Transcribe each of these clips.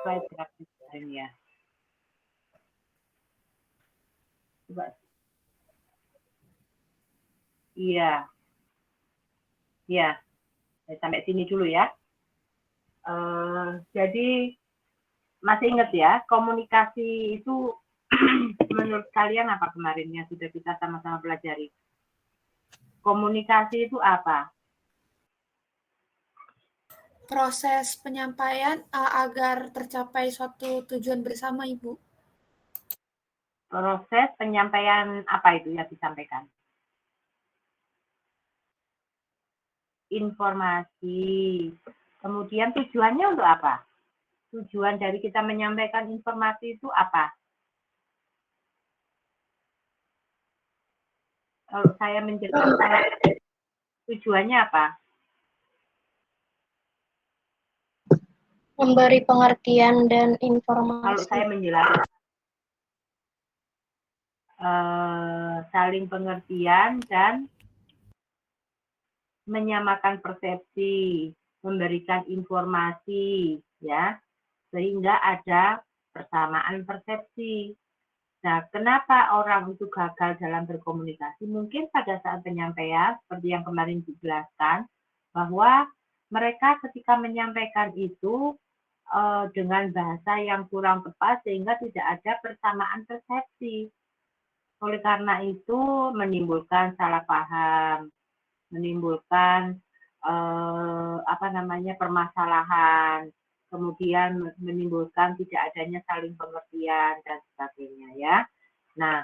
slide terakhir kemarin ya. Coba. Iya. Ya, sampai sini dulu ya. Jadi masih ingat ya, komunikasi itu menurut kalian apa kemarin yang sudah kita sama-sama pelajari? Komunikasi itu apa? Proses penyampaian agar tercapai suatu tujuan bersama, Ibu. Proses penyampaian apa itu yang disampaikan? Informasi. Kemudian tujuannya untuk apa? Tujuan dari kita menyampaikan informasi itu apa? Kalau saya menjelaskan tujuannya apa? Memberi pengertian dan informasi. Kalau saya menjelaskan saling pengertian dan menyamakan persepsi, memberikan informasi, ya, sehingga ada persamaan persepsi. Nah, kenapa orang itu gagal dalam berkomunikasi? Mungkin pada saat penyampaian, seperti yang kemarin dijelaskan, bahwa mereka ketika menyampaikan itu dengan bahasa yang kurang tepat, sehingga tidak ada persamaan persepsi. Oleh karena itu, menimbulkan salah paham, menimbulkan permasalahan, kemudian menimbulkan tidak adanya saling pengertian dan sebagainya ya. Nah,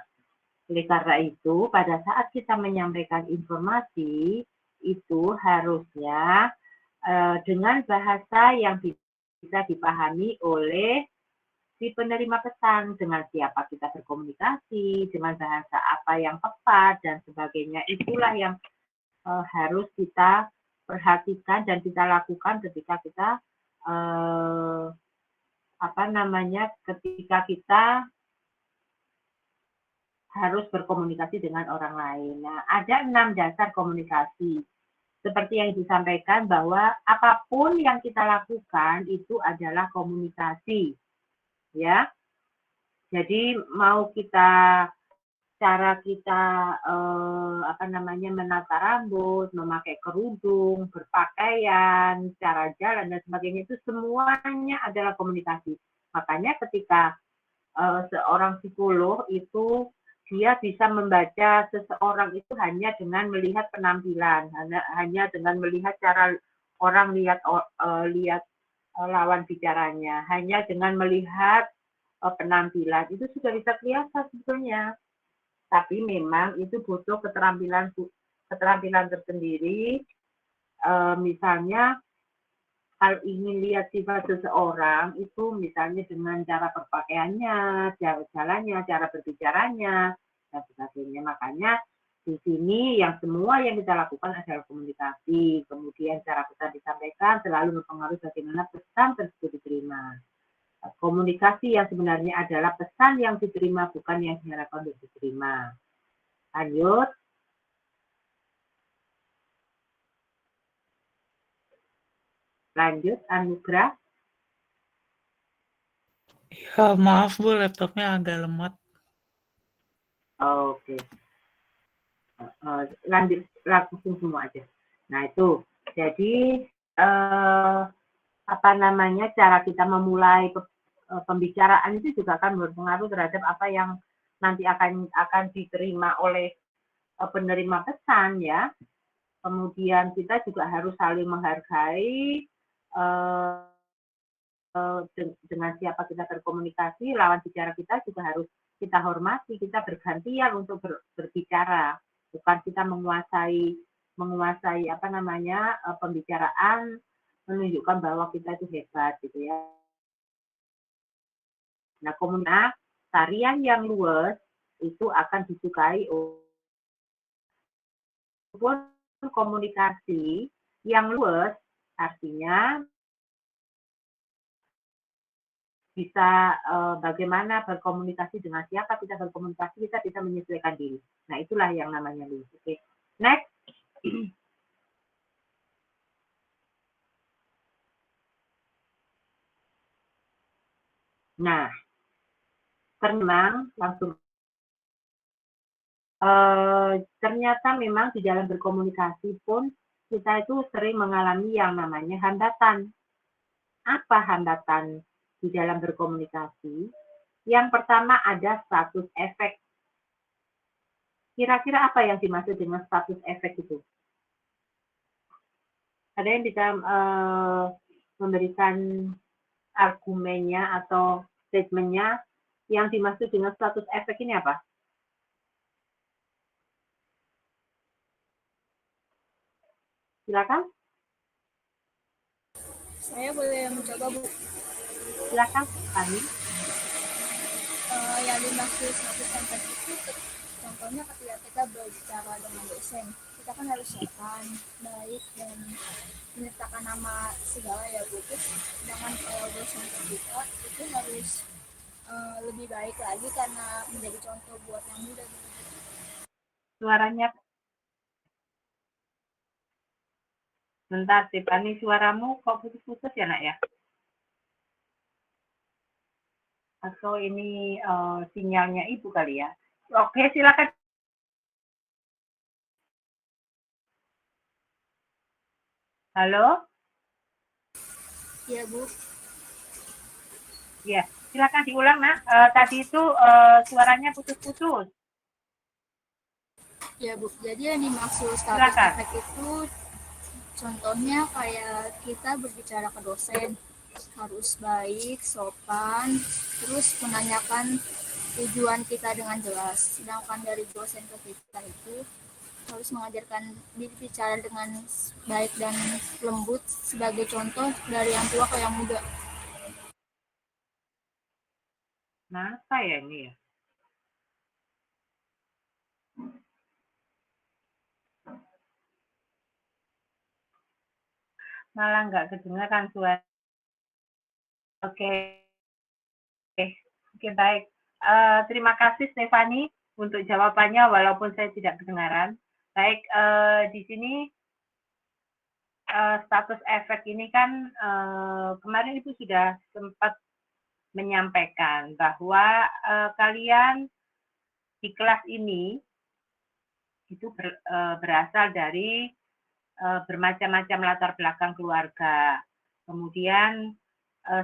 oleh karena itu pada saat kita menyampaikan informasi itu harusnya dengan bahasa yang bisa dipahami oleh si penerima pesan, dengan siapa kita berkomunikasi, dengan bahasa apa yang tepat dan sebagainya. Itulah yang harus kita perhatikan dan kita lakukan ketika kita ketika kita harus berkomunikasi dengan orang lain. Nah, ada 6 dasar komunikasi. Seperti yang disampaikan bahwa apapun yang kita lakukan itu adalah komunikasi. Ya. Jadi mau cara kita menata rambut, memakai kerudung, berpakaian, cara jalan dan sebagainya itu semuanya adalah komunikasi. Makanya ketika seorang psikolog itu dia bisa membaca seseorang itu hanya dengan melihat penampilan, hanya dengan melihat cara orang lihat lawan bicaranya, hanya dengan melihat penampilan itu sudah bisa kelihatan sebetulnya. Tapi memang itu butuh keterampilan tersendiri. Misalnya kalau ingin lihat sifat seseorang itu misalnya dengan cara berpakaiannya, cara jalannya, cara berbicaranya dan sebagainya. Makanya di sini yang semua yang kita lakukan adalah komunikasi. Kemudian cara pesan disampaikan selalu mempengaruhi bagaimana pesan tersebut diterima. Komunikasi yang sebenarnya adalah pesan yang diterima, bukan yang diharapkan untuk diterima. Lanjut. Lanjut, Anugrah. Ya, maaf Bu, laptopnya agak lemot. Oke. Lanjut, langsung semua aja. Nah, itu. Jadi, cara kita memulai pembicaraan itu juga akan berpengaruh terhadap apa yang nanti akan diterima oleh penerima pesan ya. Kemudian kita juga harus saling menghargai dengan siapa kita berkomunikasi, lawan bicara kita juga harus kita hormati, kita bergantian untuk berbicara, bukan kita menguasai pembicaraan, menunjukkan bahwa kita itu hebat gitu ya. Nah, kemudian tarian yang luas itu akan disukai komunikasi yang luas, artinya bisa bagaimana berkomunikasi dengan siapa kita berkomunikasi, kita bisa menyesuaikan diri. Nah, itulah yang namanya luas. Oke. Next. Nah, memang langsung ternyata memang di dalam berkomunikasi pun kita itu sering mengalami yang namanya hambatan. Apa hambatan di dalam berkomunikasi? Yang pertama ada status efek. Kira-kira apa yang dimaksud dengan status efek itu? Ada yang bisa memberikan argumennya atau statementnya yang dimaksud dengan status efek ini apa? Silakan. Saya boleh mencoba, Bu. Silakan, Fani. Yang dimaksud status efek itu contohnya ketika kita berbicara dengan dosen, kita kan harus sopan, baik, dan menyertakan nama segala ya, Bu. Sedangkan kalau dosen kita itu harus lebih baik lagi karena menjadi contoh buat yang muda. Suaranya, bentar, Tiffany, suaramu kok putus-putus ya, Nak ya? Atau ini sinyalnya ibu kali ya? Oke, silakan. Halo? Ya, Bu. Ya, silakan diulang, Nak. Tadi itu suaranya putus-putus. Ya, Bu. Jadi yang dimaksud status efek itu contohnya kayak kita berbicara ke dosen, harus baik, sopan, terus menanyakan tujuan kita dengan jelas. Sedangkan dari dosen ke kita itu harus mengajarkan bicara dengan baik dan lembut sebagai contoh dari yang tua ke yang muda. Kenapa ya ini ya? Malah nggak kedengaran suara. Oke, baik. Terima kasih Stefani untuk jawabannya walaupun saya tidak kedengaran. Baik, di sini status efek ini kan kemarin Ibu sudah sempat menyampaikan bahwa kalian di kelas ini itu berasal dari bermacam-macam latar belakang keluarga. Kemudian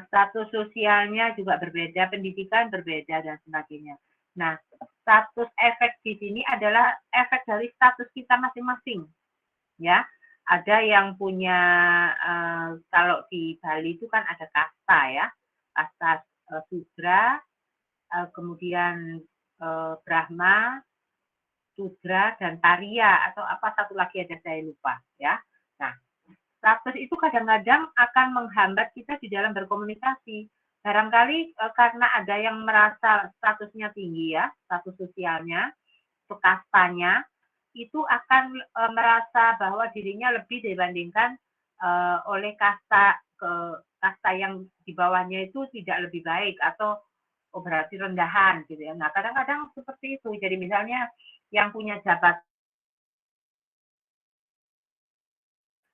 status sosialnya juga berbeda, pendidikan berbeda, dan sebagainya. Nah, status efek di sini adalah efek dari status kita masing-masing. Ya, ada yang punya, kalau di Bali itu kan ada kasta ya, kasta Sudra, kemudian Brahma, Sudra, dan Tariya, atau apa satu lagi ada saya lupa ya. Nah, status itu kadang-kadang akan menghambat kita di dalam berkomunikasi. Barangkali karena ada yang merasa statusnya tinggi ya, status sosialnya, kastanya, itu akan merasa bahwa dirinya lebih dibandingkan oleh kasta yang di bawahnya itu tidak lebih baik atau berarti rendahan gitu ya. Nah, kadang-kadang seperti itu. Jadi misalnya yang punya jabatan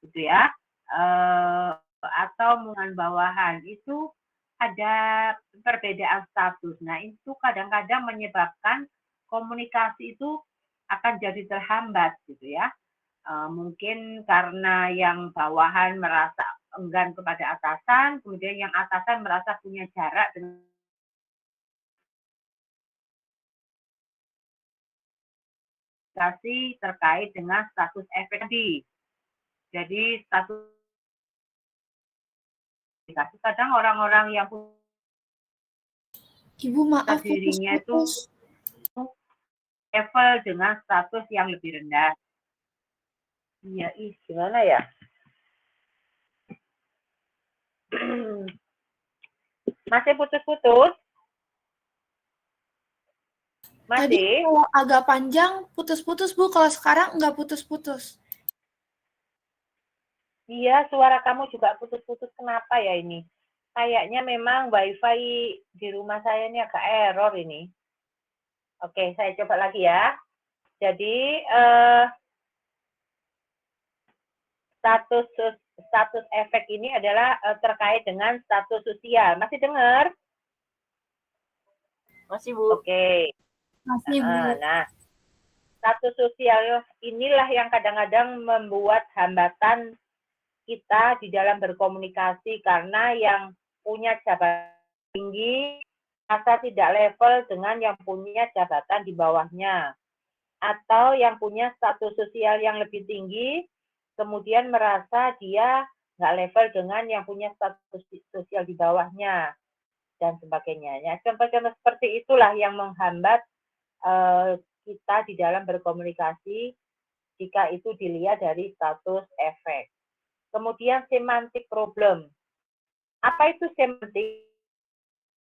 gitu ya, atau dengan bawahan itu ada perbedaan status. Nah, itu kadang-kadang menyebabkan komunikasi itu akan jadi terhambat gitu ya. Mungkin karena yang bawahan merasa enggan kepada atasan, kemudian yang atasan merasa punya jarak dengan terkait dengan status efek tadi. Jadi status kadang orang-orang yang Ibu maaf dirinya itu putus-putus. level dengan status yang lebih rendah. Iya, gimana ya? Masih putus-putus? Tadi Masih? kalau agak panjang putus-putus Bu, kalau sekarang nggak putus-putus. Iya, suara kamu juga putus-putus. Kenapa ya ini? Kayaknya memang WiFi di rumah saya ini agak error ini. Oke, saya coba lagi ya. Jadi status efek ini adalah terkait dengan status sosial. Masih dengar? Masih, Bu. Oke. Masih, Bu. Nah, status sosial inilah yang kadang-kadang membuat hambatan kita di dalam berkomunikasi, karena yang punya jabatan tinggi merasa tidak level dengan yang punya jabatan di bawahnya, atau yang punya status sosial yang lebih tinggi kemudian merasa dia nggak level dengan yang punya status sosial di bawahnya, dan sebagainya. Ya, contoh-contoh seperti itulah yang menghambat kita di dalam berkomunikasi jika itu dilihat dari status efek. Kemudian semantik problem. Apa itu semantik?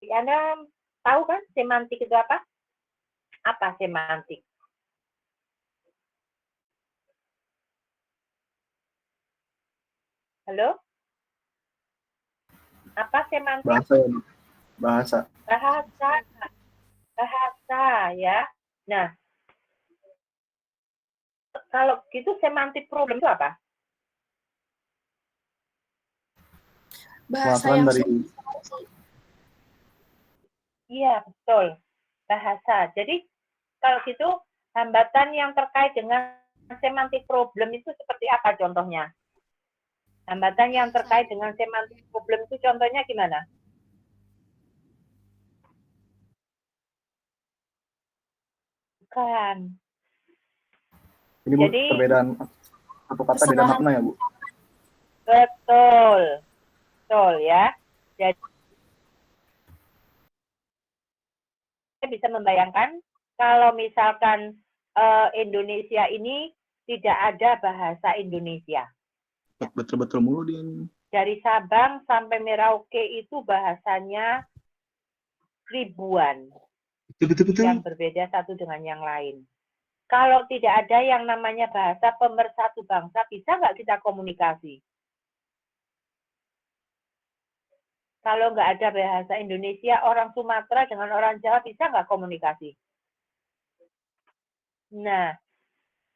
Anda tahu kan semantik itu apa? Apa semantik? Halo? Apa semantik? Bahasa. Bahasa ya. Nah, kalau gitu semantik problem itu apa? Bahasa yang dari Iya, betul. Bahasa. Jadi kalau gitu hambatan yang terkait dengan semantik problem itu seperti apa contohnya? Hambatan yang terkait dengan semantik problem itu contohnya gimana? Bukan. Ini Bu, Jadi, perbedaan satu kata beda makna ya Bu? Betul. Betul ya. Jadi saya bisa membayangkan kalau misalkan Indonesia ini tidak ada bahasa Indonesia. Betul-betul mulu dia. Dari Sabang sampai Merauke itu bahasanya ribuan. Betul-betul. Yang berbeda satu dengan yang lain. Kalau tidak ada yang namanya bahasa pemersatu bangsa, bisa nggak kita komunikasi? Kalau nggak ada bahasa Indonesia, orang Sumatera dengan orang Jawa bisa nggak komunikasi? Nah,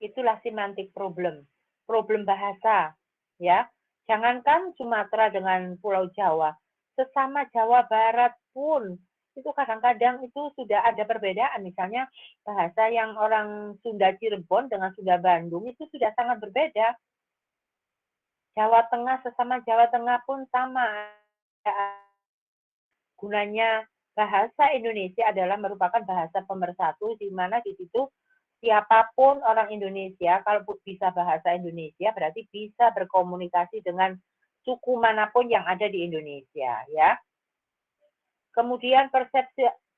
itulah semantik problem. Problem bahasa, ya. Jangankan Sumatera dengan Pulau Jawa, sesama Jawa Barat pun itu kadang-kadang itu sudah ada perbedaan. Misalnya bahasa yang orang Sunda Cirebon dengan Sunda Bandung itu sudah sangat berbeda. Jawa Tengah sesama Jawa Tengah pun sama. Gunanya bahasa Indonesia adalah merupakan bahasa pemersatu, di mana di situ siapapun orang Indonesia, kalau bisa bahasa Indonesia, berarti bisa berkomunikasi dengan suku manapun yang ada di Indonesia, ya. Kemudian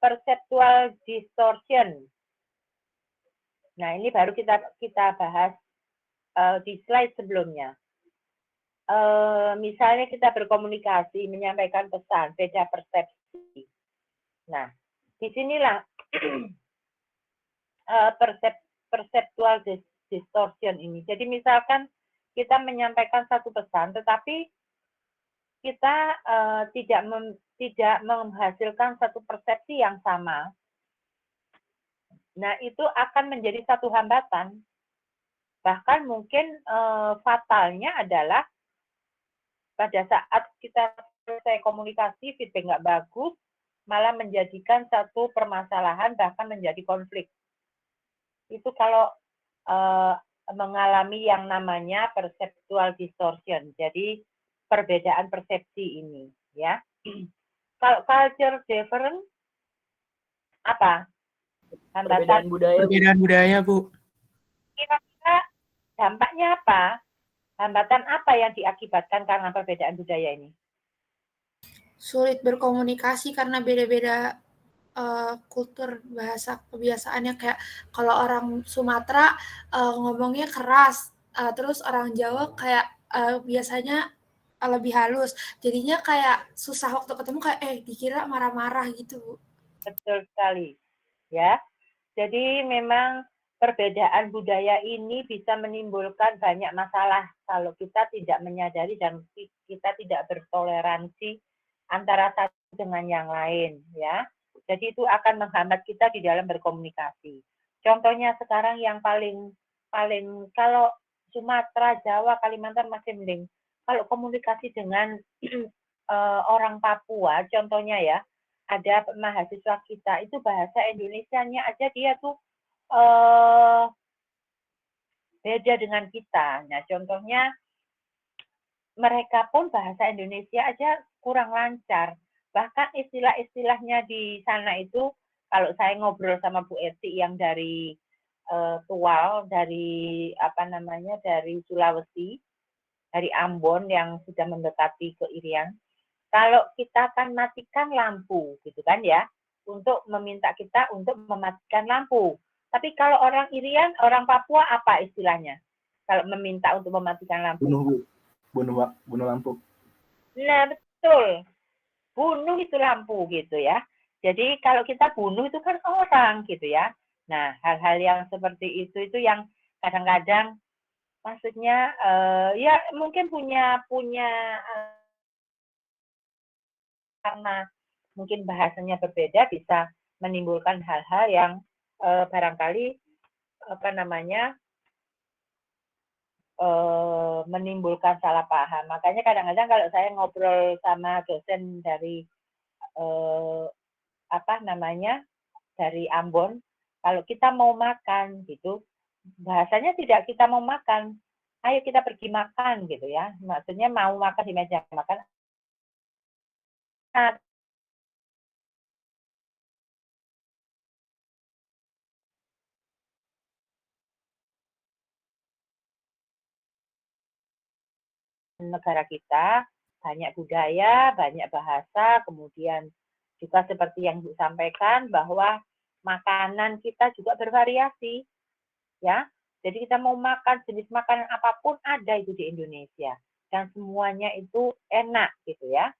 perceptual distortion. Nah, ini baru kita bahas di slide sebelumnya. Misalnya kita berkomunikasi, menyampaikan pesan, beda persepsi. Nah, disinilah perceptual distortion ini. Jadi misalkan kita menyampaikan satu pesan, tetapi kita tidak menghasilkan satu persepsi yang sama. Nah, itu akan menjadi satu hambatan. Bahkan mungkin fatalnya adalah pada saat kita selesai komunikasi, feedback nggak bagus, malah menjadikan satu permasalahan, bahkan menjadi konflik. Itu kalau mengalami yang namanya perceptual distortion. Jadi perbedaan persepsi ini, ya. Kalau culture difference apa? Perbedaan budaya. Perbedaan budaya, Bu. Kira-kira dampaknya apa? Hambatan apa yang diakibatkan karena perbedaan budaya ini? Sulit berkomunikasi karena beda-beda kultur, bahasa, kebiasaannya. Kayak kalau orang Sumatera ngomongnya keras, terus orang Jawa kayak biasanya lebih halus. Jadinya kayak susah waktu ketemu, kayak dikira marah-marah gitu, Bu. Betul sekali, ya. Jadi memang perbedaan budaya ini bisa menimbulkan banyak masalah kalau kita tidak menyadari dan kita tidak bertoleransi antara satu dengan yang lain, ya. Jadi itu akan menghambat kita di dalam berkomunikasi. Contohnya sekarang yang paling kalau Sumatera, Jawa, Kalimantan masih mending. Kalau komunikasi dengan orang Papua, contohnya ya, ada mahasiswa kita itu bahasa Indonesianya aja dia tuh beda dengan kita. Nah, contohnya mereka pun bahasa Indonesia aja kurang lancar. Bahkan istilah-istilahnya di sana itu, kalau saya ngobrol sama Bu Eti yang dari Tual, dari dari Sulawesi, dari Ambon yang sudah mendekati ke Irian, kalau kita akan matikan lampu, gitu kan ya, untuk meminta kita untuk mematikan lampu. Tapi kalau orang Irian, orang Papua apa istilahnya? Kalau meminta untuk mematikan lampu? Bunuh lampu. Nah, betul. Bunuh itu lampu gitu ya. Jadi kalau kita bunuh itu kan orang gitu ya. Nah, hal-hal yang seperti itu yang kadang-kadang maksudnya ya mungkin punya karena mungkin bahasanya berbeda bisa menimbulkan hal-hal yang barangkali menimbulkan salah paham. Makanya kadang-kadang kalau saya ngobrol sama dosen dari dari Ambon, kalau kita mau makan gitu, bahasanya tidak kita mau makan, ayo kita pergi makan gitu ya. Maksudnya mau makan di meja makan. Negara kita banyak budaya, banyak bahasa, kemudian juga seperti yang Ibu sampaikan bahwa makanan kita juga bervariasi, ya. Jadi kita mau makan jenis makanan apapun ada itu di Indonesia dan semuanya itu enak gitu ya.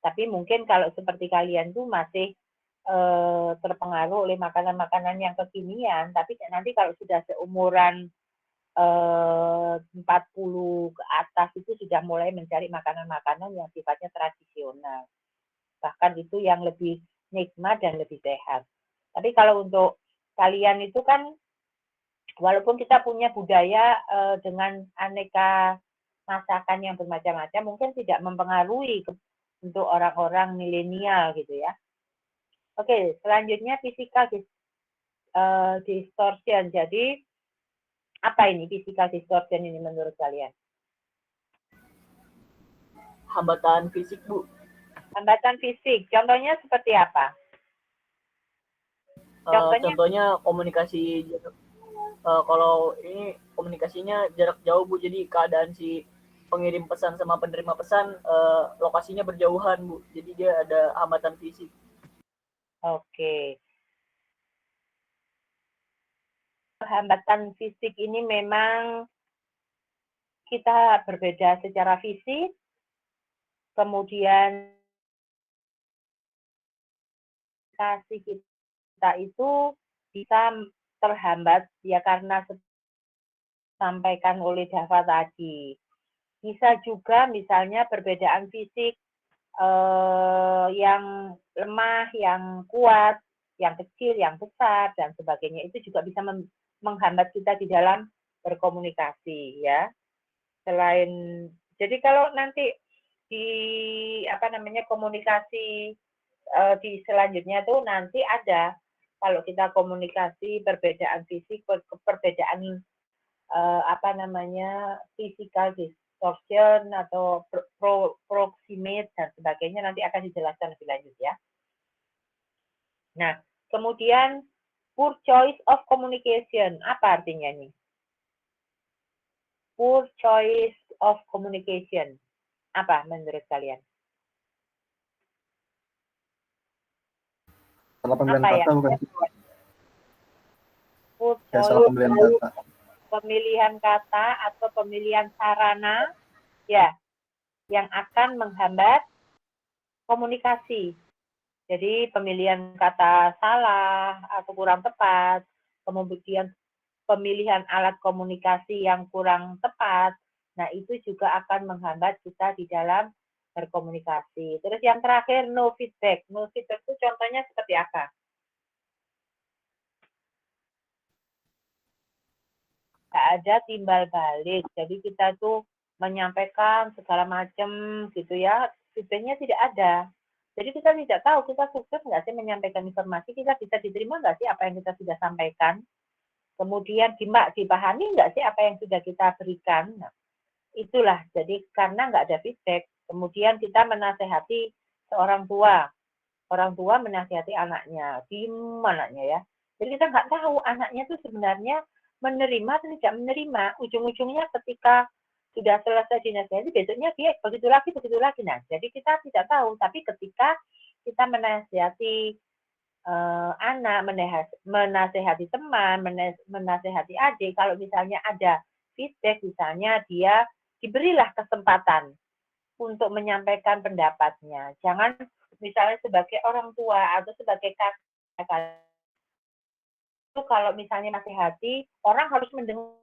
Tapi mungkin kalau seperti kalian tuh masih terpengaruh oleh makanan-makanan yang kekinian, tapi nanti kalau sudah seumuran 40 ke atas itu sudah mulai mencari makanan-makanan yang sifatnya tradisional. Bahkan itu yang lebih nikmat dan lebih sehat. Tapi kalau untuk kalian itu kan, walaupun kita punya budaya dengan aneka masakan yang bermacam-macam, mungkin tidak mempengaruhi untuk orang-orang milenial gitu ya. Oke, selanjutnya physical distortion. Jadi, apa ini physical distortion ini menurut kalian? Hambatan fisik, Bu. Hambatan fisik, contohnya seperti apa? Contohnya komunikasi, kalau ini komunikasinya jarak jauh, Bu. Jadi keadaan si pengirim pesan sama penerima pesan lokasinya berjauhan, Bu. Jadi dia ada hambatan fisik. Oke. Hambatan fisik ini memang kita berbeda secara fisik, kemudian kasih kita itu bisa terhambat ya karena disampaikan oleh Dava tadi. Bisa juga misalnya perbedaan fisik yang lemah, yang kuat, yang kecil, yang besar, dan sebagainya. Itu juga bisa menghambat kita di dalam berkomunikasi ya. Jadi kalau nanti di komunikasi di selanjutnya tuh nanti ada, kalau kita komunikasi perbedaan fisik, perbedaan physical distortion atau proximate dan sebagainya nanti akan dijelaskan lebih lanjut ya. Nah, kemudian poor choice of communication, apa artinya nih? Poor choice of communication, apa menurut kalian? Salah pemilihan Apa kata ya? bukan? Poor Ya, choice, salah pemilihan kata. pemilihan kata atau pemilihan sarana ya yang akan menghambat komunikasi. Jadi pemilihan kata salah atau kurang tepat, kemudian pemilihan alat komunikasi yang kurang tepat, nah itu juga akan menghambat kita di dalam berkomunikasi. Terus yang terakhir, no feedback. No feedback itu contohnya seperti apa? Nggak ada timbal balik. Jadi kita tuh menyampaikan segala macam gitu ya, feedbacknya tidak ada. Jadi kita tidak tahu kita sukses nggak sih menyampaikan informasi, kita bisa diterima nggak sih apa yang kita sudah sampaikan, kemudian dipahami nggak sih apa yang sudah kita berikan. Nah, itulah, jadi karena nggak ada feedback, kemudian kita menasehati seorang tua, orang tua menasihati anaknya, gimana anaknya ya. Jadi kita nggak tahu anaknya itu sebenarnya menerima atau tidak menerima. Ujung-ujungnya ketika sudah selesai dinasihati, besoknya dia begitu lagi. Nah, jadi kita tidak tahu. Tapi ketika kita menasihati anak, menasihati teman, menasihati adik, kalau misalnya ada feedback, misalnya dia diberilah kesempatan untuk menyampaikan pendapatnya. Jangan misalnya sebagai orang tua atau sebagai kakak, itu kalau misalnya nasihati, orang harus mendengar.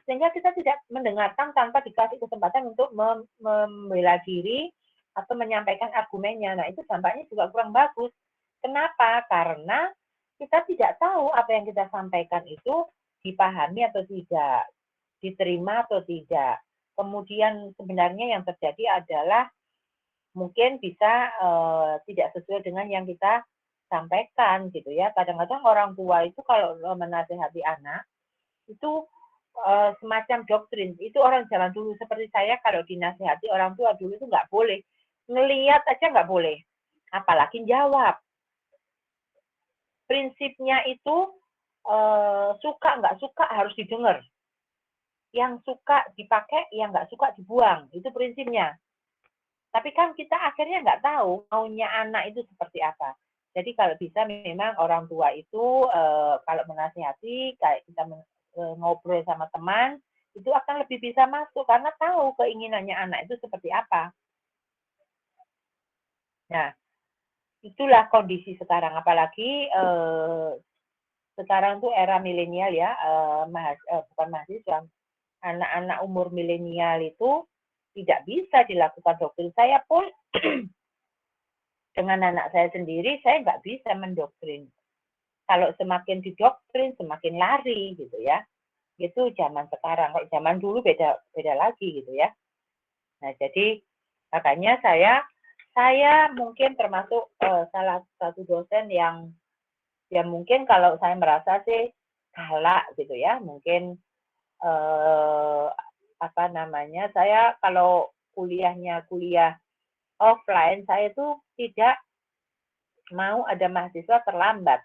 Sehingga kita tidak mendengarkan tanpa dikasih kesempatan untuk membela diri atau menyampaikan argumennya. Nah, itu dampaknya juga kurang bagus. Kenapa? Karena kita tidak tahu apa yang kita sampaikan itu dipahami atau tidak, diterima atau tidak. Kemudian sebenarnya yang terjadi adalah mungkin bisa tidak sesuai dengan yang kita sampaikan gitu ya. Kadang-kadang orang tua itu kalau menasihati anak itu semacam doktrin. Itu orang zaman dulu seperti saya kalau dinasihati orang tua dulu itu nggak boleh. Ngelihat aja nggak boleh. Apalagi jawab. Prinsipnya itu suka nggak suka harus didengar. Yang suka dipakai, yang nggak suka dibuang. Itu prinsipnya. Tapi kan kita akhirnya nggak tahu maunya anak itu seperti apa. Jadi kalau bisa memang orang tua itu kalau menasihati, kayak kita ngobrol sama teman, itu akan lebih bisa masuk karena tahu keinginannya anak itu seperti apa. Nah, itulah kondisi sekarang. Apalagi sekarang tuh era milenial ya, bukan mahasiswa, anak-anak umur milenial itu tidak bisa dilakukan doktrin. Saya pun dengan anak saya sendiri, saya nggak bisa mendoktrin. Kalau semakin didoktrin, semakin lari gitu ya. Itu zaman sekarang. Kalau zaman dulu beda lagi gitu ya. Nah, jadi makanya saya mungkin termasuk salah satu dosen yang ya mungkin kalau saya merasa sih galak gitu ya. Mungkin saya kalau kuliah offline, saya itu tidak mau ada mahasiswa terlambat.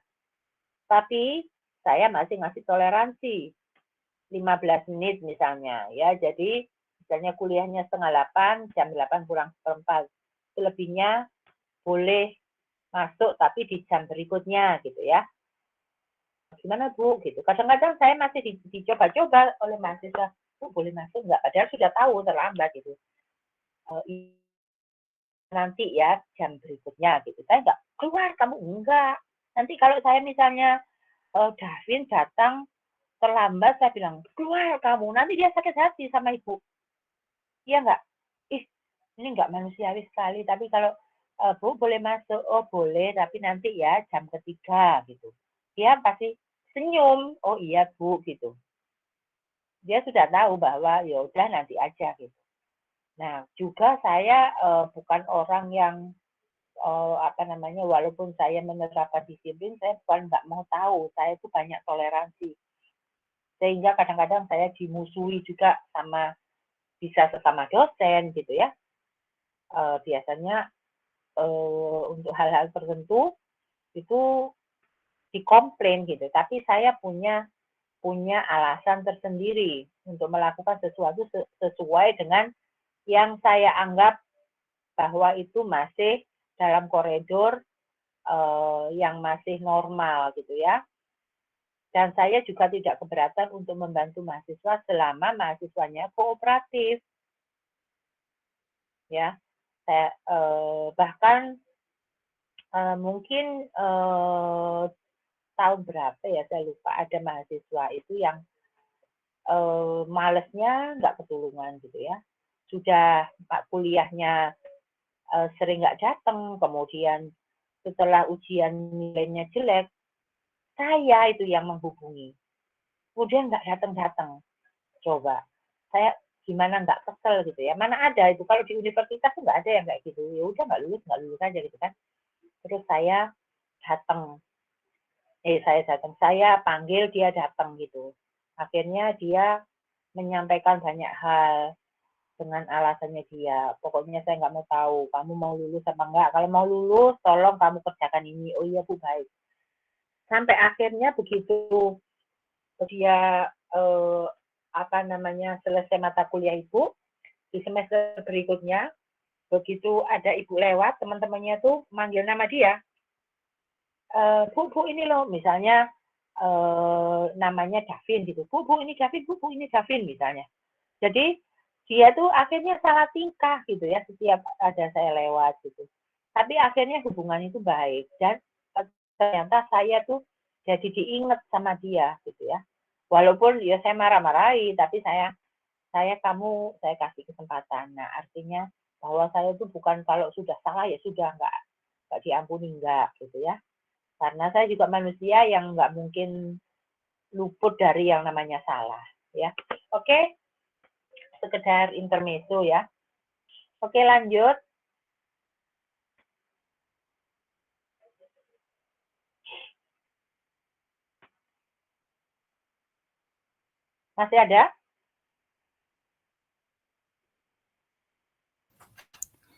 Tapi saya masih ngasih toleransi 15 menit misalnya ya. Jadi misalnya kuliahnya 7:30, jam 8 kurang seperempat. Selebihnya boleh masuk tapi di jam berikutnya gitu ya. Gimana Bu gitu. Kadang-kadang saya masih dicoba-coba oleh mahasiswa, Bu boleh masuk nggak? Padahal sudah tahu terlambat gitu. Nanti ya jam berikutnya gitu. Saya nggak keluar, kamu enggak. Nanti kalau saya misalnya Davin datang terlambat, saya bilang keluar kamu, nanti dia sakit hati sama ibu. Iya nggak? Ini nggak manusiawi sekali. Tapi kalau Bu boleh masuk, oh boleh, tapi nanti ya jam ketiga gitu. Dia pasti senyum, oh iya Bu gitu. Dia sudah tahu bahwa ya udah nanti aja gitu. Nah juga saya bukan orang yang walaupun saya menerapkan disiplin, saya bukan nggak mau tahu, saya itu banyak toleransi. Sehingga kadang-kadang saya dimusuhi juga bisa sesama dosen gitu ya. Biasanya untuk hal-hal tertentu itu dikomplain gitu. Tapi saya punya alasan tersendiri untuk melakukan sesuatu sesuai dengan yang saya anggap bahwa itu masih dalam koridor yang masih normal gitu ya. Dan saya juga tidak keberatan untuk membantu mahasiswa selama mahasiswanya kooperatif. Ya, saya bahkan mungkin tahun berapa ya saya lupa, ada mahasiswa itu yang malesnya nggak ketulungan gitu ya. Sudah kuliahnya sering nggak datang, kemudian setelah ujian nilainya jelek, saya itu yang menghubungi. Kemudian nggak datang-datang. Coba, gimana nggak kesel gitu ya. Mana ada itu, kalau di universitas tuh nggak ada yang kayak gitu. Ya udah nggak lulus aja gitu kan. Terus saya panggil, dia datang gitu. Akhirnya dia menyampaikan banyak hal dengan alasannya dia. Pokoknya saya nggak mau tahu, kamu mau lulus apa enggak. Kalau mau lulus, tolong kamu kerjakan ini. Oh iya Bu, baik. Sampai akhirnya begitu dia selesai mata kuliah Ibu, di semester berikutnya, begitu ada Ibu lewat, teman-temannya tuh manggil nama dia. Bu, ini loh, misalnya namanya Davin gitu. Bu, ini Davin, Bu, ini Davin misalnya. Jadi dia tuh akhirnya salah tingkah gitu ya setiap ada saya lewat gitu. Tapi akhirnya hubungan itu baik dan ternyata saya tuh jadi diingat sama dia gitu ya. Walaupun ya saya marah-marahi, tapi saya kasih kesempatan. Nah, artinya bahwa saya itu bukan kalau sudah salah ya sudah nggak diampuni, enggak gitu ya. Karena saya juga manusia yang nggak mungkin luput dari yang namanya salah ya. Oke, sekedar intermezzo ya. Oke, lanjut. Masih ada?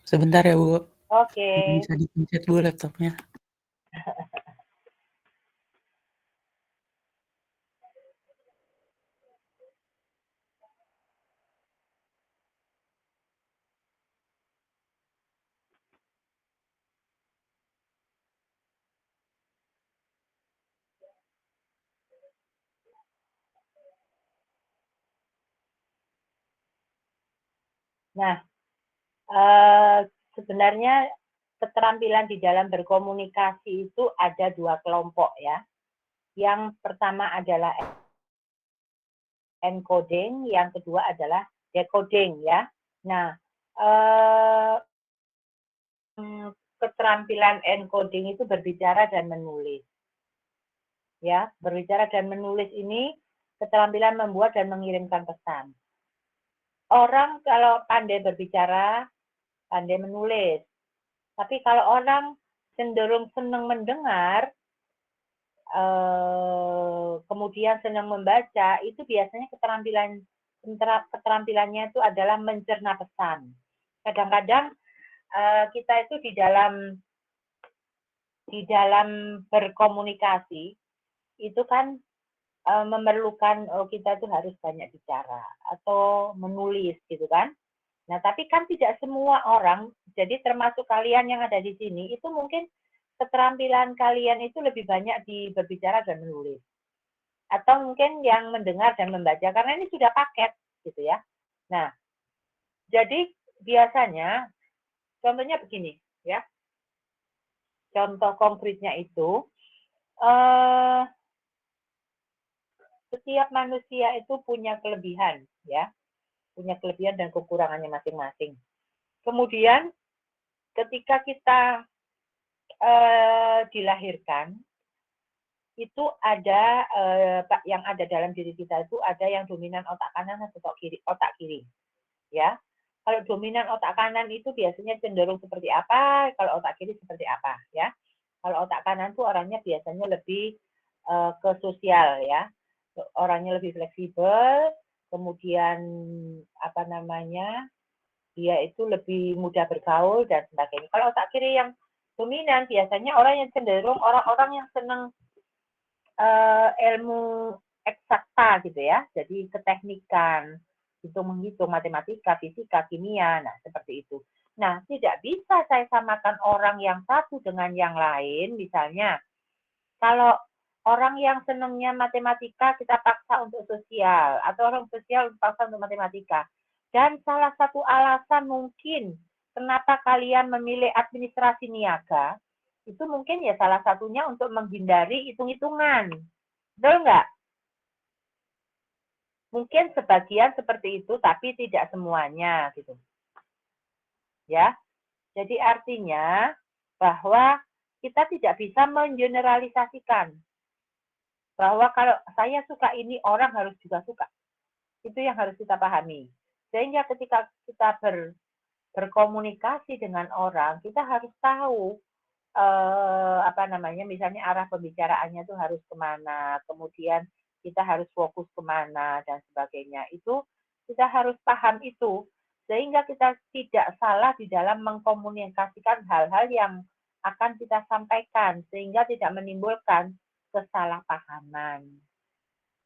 Sebentar ya, Bu. Oke. Bisa dipencet dulu laptopnya. Nah, sebenarnya keterampilan di dalam berkomunikasi itu ada dua kelompok ya. Yang pertama adalah encoding, yang kedua adalah decoding ya. Nah, keterampilan encoding itu berbicara dan menulis. Ya, berbicara dan menulis ini keterampilan membuat dan mengirimkan pesan. Orang kalau pandai berbicara, pandai menulis. Tapi kalau orang cenderung senang mendengar, kemudian senang membaca, itu biasanya keterampilannya itu adalah mencerna pesan. Kadang-kadang kita itu di dalam berkomunikasi itu kan memerlukan kita itu harus banyak bicara atau menulis gitu kan. Nah, tapi kan tidak semua orang, jadi termasuk kalian yang ada di sini, itu mungkin keterampilan kalian itu lebih banyak di berbicara dan menulis. Atau mungkin yang mendengar dan membaca, karena ini sudah paket gitu ya. Nah, jadi biasanya, contohnya begini ya, contoh konkretnya itu, setiap manusia itu punya kelebihan ya, punya kelebihan dan kekurangannya masing-masing. Kemudian ketika kita dilahirkan, itu ada yang ada dalam diri kita itu ada yang dominan otak kanan atau otak kiri ya. Kalau dominan otak kanan itu biasanya cenderung seperti apa, kalau otak kiri seperti apa ya. Kalau otak kanan tuh orangnya biasanya lebih ke sosial ya, orangnya lebih fleksibel, kemudian dia itu lebih mudah bergaul dan sebagainya. Kalau otak kiri yang dominan biasanya orang yang cenderung orang-orang yang senang ilmu eksakta gitu ya, jadi keteknikan, hitung-menghitung, matematika, fisika, kimia, nah seperti itu. Nah, tidak bisa saya samakan orang yang satu dengan yang lain, misalnya kalau orang yang senangnya matematika kita paksa untuk sosial, atau orang sosial paksa untuk matematika. Dan salah satu alasan mungkin kenapa kalian memilih administrasi niaga, itu mungkin ya salah satunya untuk menghindari hitung-hitungan. Betul nggak? Mungkin sebagian seperti itu, tapi tidak semuanya gitu. Ya, jadi artinya bahwa kita tidak bisa mengeneralisasikan bahwa kalau saya suka ini orang harus juga suka. Itu yang harus kita pahami. Sehingga ketika kita berkomunikasi dengan orang, kita harus tahu misalnya arah pembicaraannya itu harus kemana, kemudian kita harus fokus kemana dan sebagainya. Itu kita harus paham itu, sehingga kita tidak salah di dalam mengkomunikasikan hal-hal yang akan kita sampaikan, sehingga tidak menimbulkan kesalahpahaman.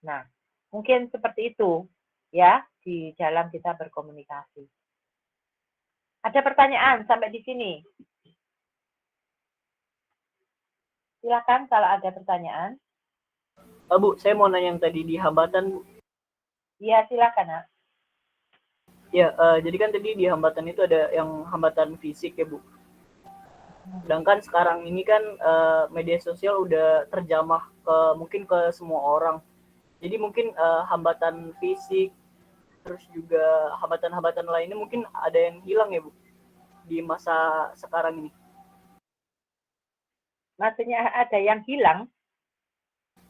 Nah, mungkin seperti itu ya di dalam kita berkomunikasi. Ada pertanyaan sampai di sini? Silakan kalau ada pertanyaan. Bu, saya mau nanya yang tadi di hambatan, Bu. Iya, silakan, Nak. Ya, jadi kan tadi di hambatan itu ada yang hambatan fisik ya, Bu. Sedangkan sekarang ini kan media sosial udah terjamah mungkin ke semua orang. Jadi mungkin hambatan fisik, terus juga hambatan-hambatan lainnya mungkin ada yang hilang ya, Bu, di masa sekarang ini. Maksudnya ada yang hilang?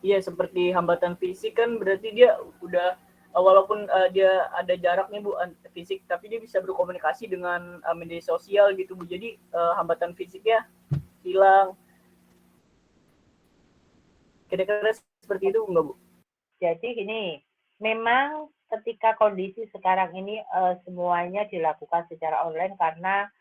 Iya, seperti hambatan fisik kan berarti dia udah walaupun dia ada jarak nih, Bu, fisik, tapi dia bisa berkomunikasi dengan media sosial gitu, Bu. Jadi hambatan fisiknya hilang. Kira-kira seperti itu enggak, Bu? Jadi gini, memang ketika kondisi sekarang ini semuanya dilakukan secara online karena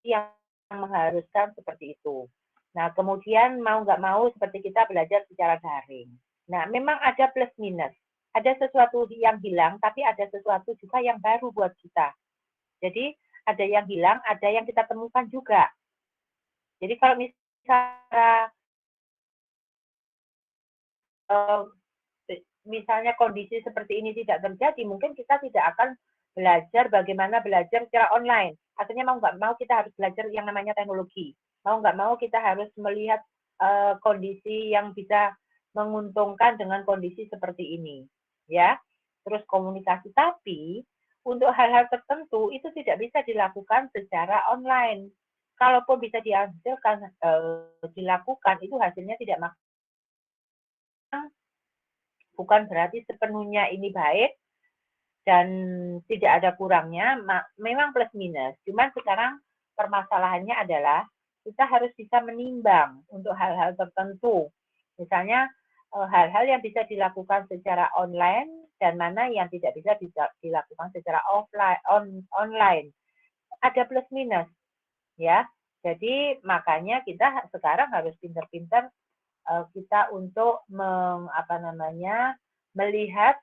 yang mengharuskan seperti itu. Nah, kemudian mau nggak mau seperti kita belajar secara daring. Nah, memang ada plus minus. Ada sesuatu yang hilang, tapi ada sesuatu juga yang baru buat kita. Jadi, ada yang hilang, ada yang kita temukan juga. Jadi, kalau misalnya kondisi seperti ini tidak terjadi, mungkin kita tidak akan belajar bagaimana belajar secara online. Artinya mau nggak mau kita harus belajar yang namanya teknologi. Mau nggak mau kita harus melihat kondisi yang bisa menguntungkan dengan kondisi seperti ini, ya. Terus komunikasi, tapi untuk hal-hal tertentu itu tidak bisa dilakukan secara online. Kalaupun bisa dihasilkan dilakukan, itu hasilnya tidak maksimal. Bukan berarti sepenuhnya ini baik dan tidak ada kurangnya, memang plus minus. Cuman sekarang permasalahannya adalah kita harus bisa menimbang untuk hal-hal tertentu. Misalnya hal-hal yang bisa dilakukan secara online dan mana yang tidak bisa dilakukan secara online. Ada plus minus, ya. Jadi makanya kita sekarang harus pintar-pintar kita untuk melihat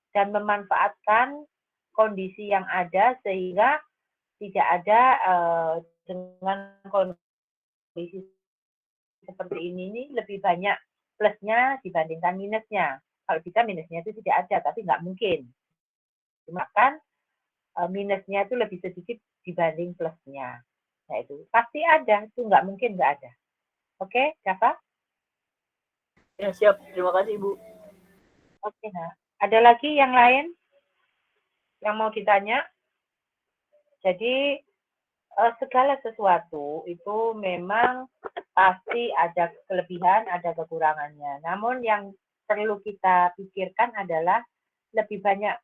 dan memanfaatkan kondisi yang ada sehingga tidak ada dengan kondisi seperti ini lebih banyak plusnya dibandingkan minusnya. Kalau bisa minusnya itu tidak ada, tapi nggak mungkin. Cuma kan minusnya itu lebih sedikit dibanding plusnya. Nah itu pasti ada, itu nggak mungkin nggak ada. Oke, Java? Ya, siap. Terima kasih, Bu. Oke, nah. Ada lagi yang lain yang mau ditanya? Jadi, segala sesuatu itu memang pasti ada kelebihan, ada kekurangannya. Namun yang perlu kita pikirkan adalah lebih banyak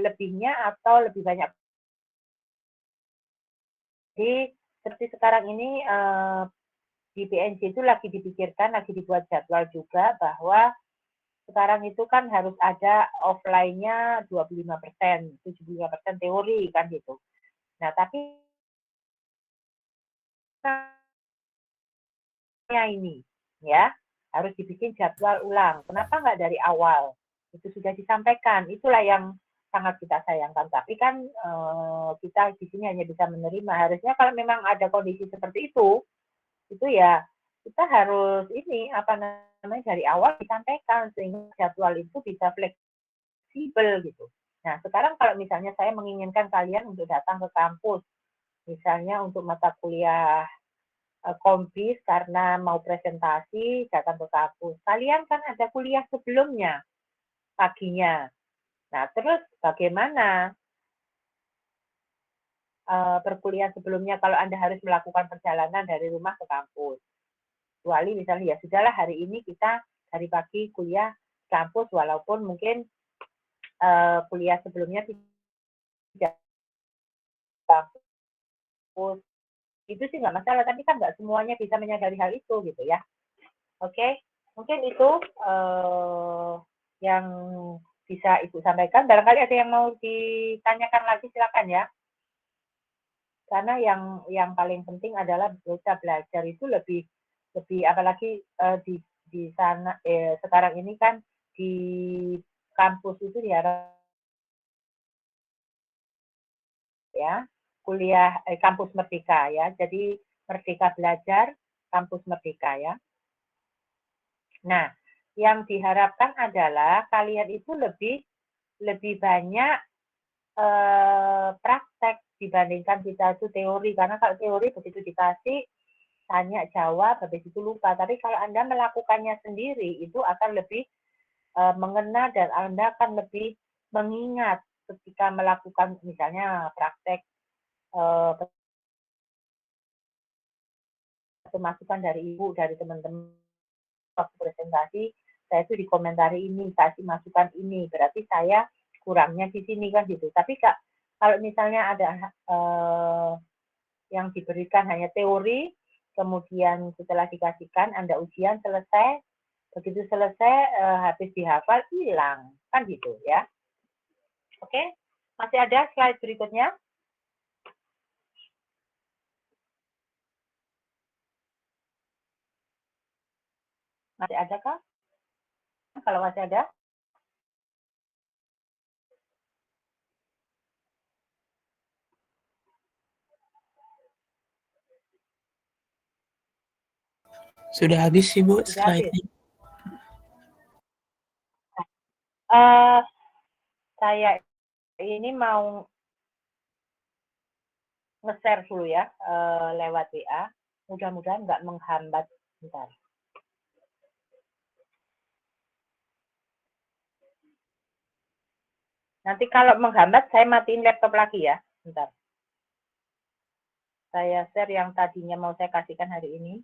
lebihnya atau lebih banyak. Jadi, seperti sekarang ini di PNJ itu lagi dipikirkan, lagi dibuat jadwal juga bahwa sekarang itu kan harus ada offline-nya 25%, 75% teori kan gitu. Nah, tapi ini ya harus dibikin jadwal ulang. Kenapa nggak dari awal? Itu sudah disampaikan. Itulah yang sangat kita sayangkan. Tapi kan kita di sini hanya bisa menerima. Harusnya kalau memang ada kondisi seperti itu ya kita harus dari awal disampaikan sehingga jadwal itu bisa fleksibel gitu. Nah, sekarang kalau misalnya saya menginginkan kalian untuk datang ke kampus, misalnya untuk mata kuliah kompis karena mau presentasi, datang ke kampus. Kalian kan ada kuliah sebelumnya, paginya. Nah, terus bagaimana perkuliahan sebelumnya kalau Anda harus melakukan perjalanan dari rumah ke kampus? Kecuali misalnya ya sudahlah hari ini kita dari pagi kuliah kampus walaupun mungkin kuliah sebelumnya tidak bagus, itu sih nggak masalah, tapi kan nggak semuanya bisa menyadari hal itu gitu ya. Oke, mungkin itu yang bisa Ibu sampaikan. Barangkali ada yang mau ditanyakan lagi, silakan ya. Karena yang paling penting adalah bisa belajar itu lebih apalagi di sana sekarang ini kan di kampus itu diharap ya kuliah kampus merdeka ya. Jadi merdeka belajar, kampus merdeka ya. Nah, yang diharapkan adalah kalian itu lebih banyak praktek dibandingkan kita itu teori. Karena kalau teori begitu dikasih tanya jawab habis itu lupa. Tapi kalau Anda melakukannya sendiri itu akan lebih mengena dan Anda akan lebih mengingat ketika melakukan misalnya praktek masukan dari Ibu, dari teman-teman waktu presentasi, saya itu dikomentari ini, kasih masukan ini, berarti saya kurangnya di sini kan gitu. Tapi kalau misalnya ada yang diberikan hanya teori, kemudian setelah dikasihkan Anda ujian selesai, begitu selesai habis dihafal hilang, kan gitu ya. Oke, masih ada slide berikutnya? Masih ada kah? Kalau masih ada? Sudah habis sih Bu Sudah habis. slide-nya. Saya ini mau nge-share dulu ya lewat WA. Mudah-mudahan nggak menghambat. Bentar. Nanti kalau menghambat, saya matiin laptop lagi ya. Bentar. Saya share yang tadinya mau saya kasihkan hari ini.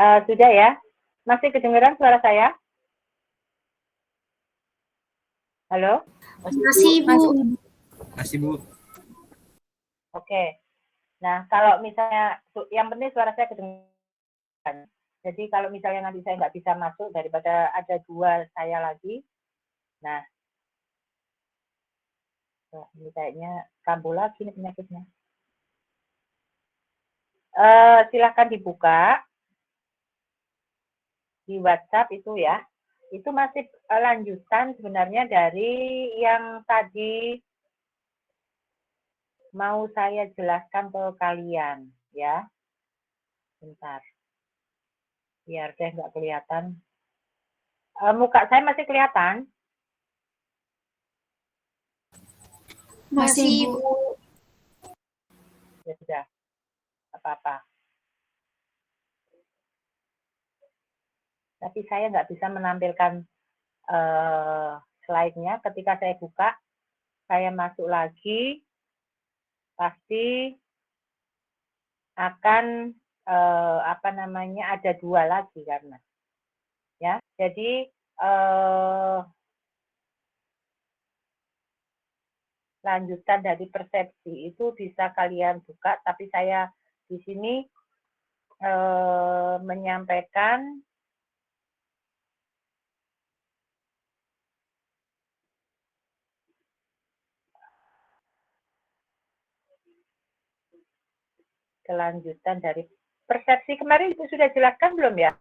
Sudah ya? Masih kedengaran suara saya? Halo? Masih, Bu. Masih, Bu. Oke. Nah, kalau misalnya, yang penting suara saya kedengaran. Jadi kalau misalnya nanti saya nggak bisa masuk, daripada ada dua saya lagi. Nah, ini kayaknya kambuh lagi nih penyakitnya. Silahkan dibuka di WhatsApp itu ya. Itu masih lanjutan sebenarnya dari yang tadi mau saya jelaskan ke kalian ya. Bentar. Biar deh nggak kelihatan. Muka saya masih kelihatan? Masih, Bu. Bu. Ya sudah, apa-apa. Tapi saya nggak bisa menampilkan slide-nya. Ketika saya buka, saya masuk lagi, pasti akan ada 2 lagi karena ya. Jadi lanjutan dari persepsi itu bisa kalian buka, tapi saya di sini menyampaikan kelanjutan dari persepsi. Kemarin itu sudah jelaskan belum ya?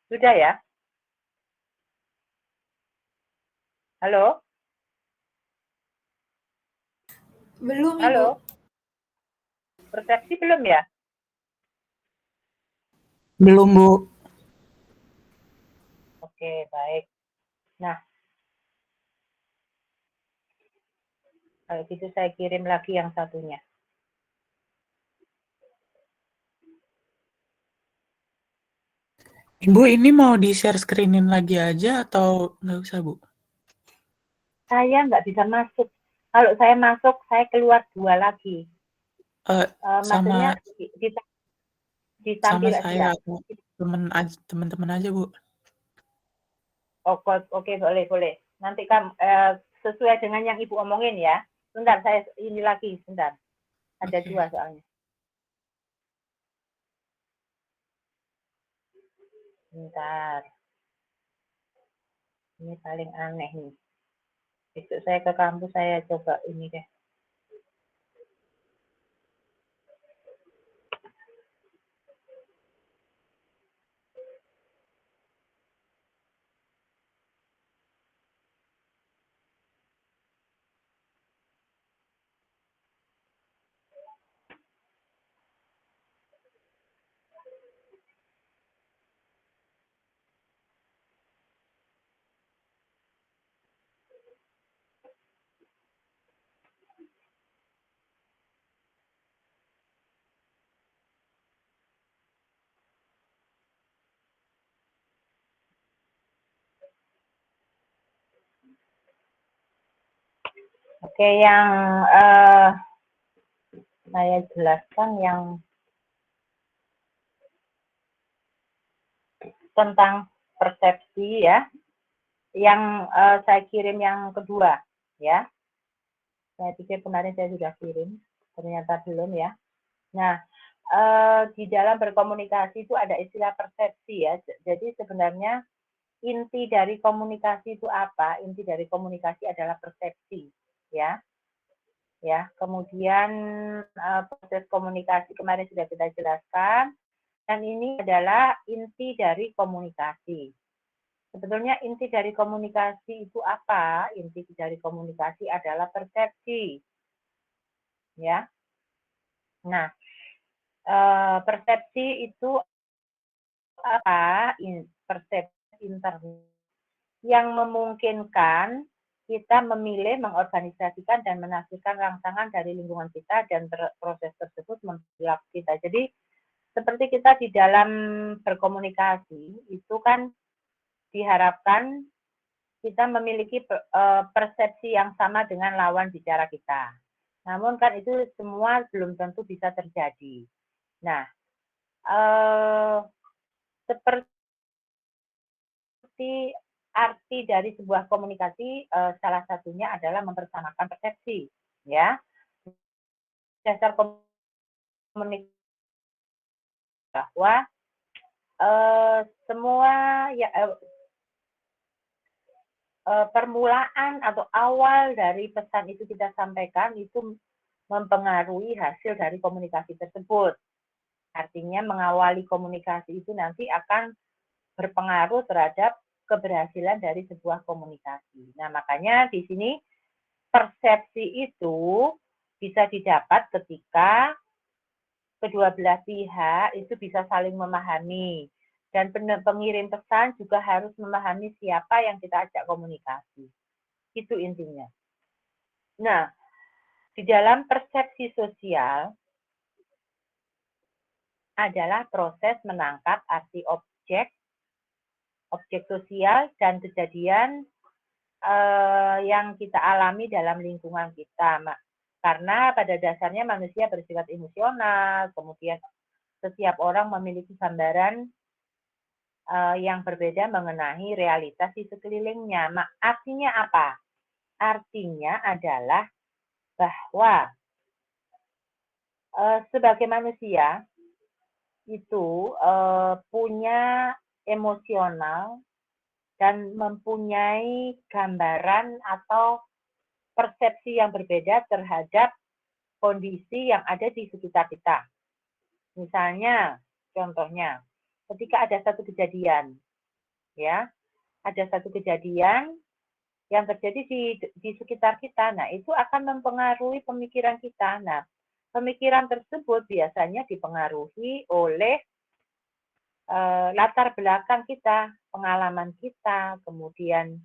Sudah ya? Halo? Belum, Ibu. Halo? Persepsi belum ya? Belum, Bu. Oke, baik. Nah, kalau gitu saya kirim lagi yang satunya. Ibu ini mau di-share screen-in lagi aja atau nggak usah, Bu? Saya nggak bisa masuk. Kalau saya masuk, saya keluar 2 lagi. Maksudnya Sama ditampil saya aja. atau teman-teman aja, Bu. Oke, boleh. Nanti sesuai dengan yang Ibu omongin ya. Sebentar, saya ini lagi, sebentar. Ada Oke. 2 soalnya. Bentar. Ini paling aneh nih. Besok saya ke kampus, saya coba ini deh. Oke, yang saya jelaskan yang tentang persepsi ya, yang saya kirim yang kedua ya. Saya pikir kemarin saya sudah kirim, ternyata belum ya. Nah, di dalam berkomunikasi itu ada istilah persepsi ya. Jadi sebenarnya inti dari komunikasi itu apa? Inti dari komunikasi adalah persepsi ya. Ya, kemudian proses komunikasi kemarin sudah kita jelaskan, dan ini adalah inti dari komunikasi. Sebetulnya inti dari komunikasi itu apa? Inti dari komunikasi adalah persepsi. Ya. Nah, persepsi itu apa? Persepsi internal yang memungkinkan kita memilih, mengorganisasikan, dan menafsirkan rangsangan dari lingkungan kita, dan proses tersebut membentuk kita. Jadi, seperti kita di dalam berkomunikasi, itu kan diharapkan kita memiliki persepsi yang sama dengan lawan bicara kita. Namun kan itu semua belum tentu bisa terjadi. Nah, seperti arti dari sebuah komunikasi, salah satunya adalah mempersamakan persepsi, ya. Dasar komunikasi bahwa semua ya, permulaan atau awal dari pesan itu kita sampaikan itu mempengaruhi hasil dari komunikasi tersebut. Artinya mengawali komunikasi itu nanti akan berpengaruh terhadap keberhasilan dari sebuah komunikasi. Nah, makanya di sini persepsi itu bisa didapat ketika kedua belah pihak itu bisa saling memahami Dan pengirim pesan juga harus memahami siapa yang kita ajak komunikasi. Itu intinya. Nah, di dalam persepsi sosial adalah proses menangkap arti objek sosial dan kejadian yang kita alami dalam lingkungan kita. Karena pada dasarnya manusia bersifat emosional, kemudian setiap orang memiliki gambaran yang berbeda mengenai realitas di sekelilingnya. Artinya apa? Artinya adalah bahwa sebagai manusia itu punya emosional dan mempunyai gambaran atau persepsi yang berbeda terhadap kondisi yang ada di sekitar kita. Misalnya, contohnya, ketika ada satu kejadian, ya, ada satu kejadian yang terjadi di sekitar kita, nah itu akan mempengaruhi pemikiran kita. Nah, pemikiran tersebut biasanya dipengaruhi oleh latar belakang kita, pengalaman kita, kemudian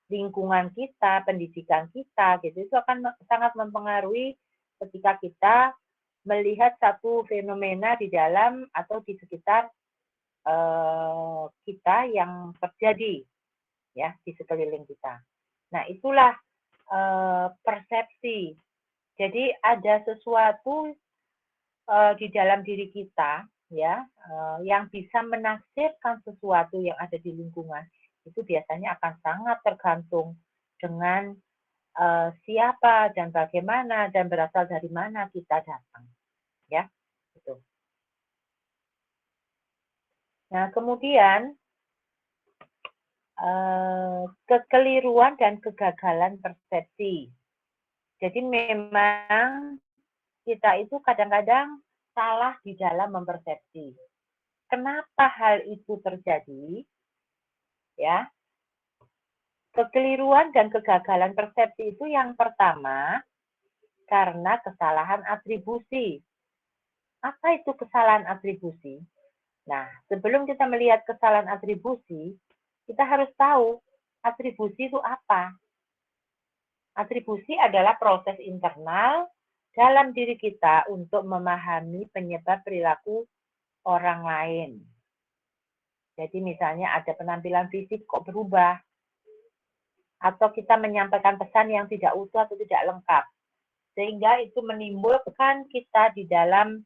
lingkungan kita, pendidikan kita, gitu. Itu akan sangat mempengaruhi ketika kita melihat satu fenomena di dalam atau di sekitar kita yang terjadi, ya, di sekeliling kita. Nah, itulah persepsi. Jadi ada sesuatu di dalam diri kita, ya, yang bisa menafsirkan sesuatu yang ada di lingkungan. Itu biasanya akan sangat tergantung dengan siapa dan bagaimana dan berasal dari mana kita datang, ya, gitu. Nah, kemudian kekeliruan dan kegagalan persepsi. Jadi memang kita itu kadang-kadang salah di dalam mempersepsi. Kenapa hal itu terjadi? Ya, kekeliruan dan kegagalan persepsi itu yang pertama karena kesalahan atribusi. Apa itu kesalahan atribusi? Nah, sebelum kita melihat kesalahan atribusi, kita harus tahu atribusi itu apa. Atribusi adalah proses internal dalam diri kita untuk memahami penyebab perilaku orang lain. Jadi misalnya ada penampilan fisik kok berubah, atau kita menyampaikan pesan yang tidak utuh atau tidak lengkap. Sehingga itu menimbulkan kita di dalam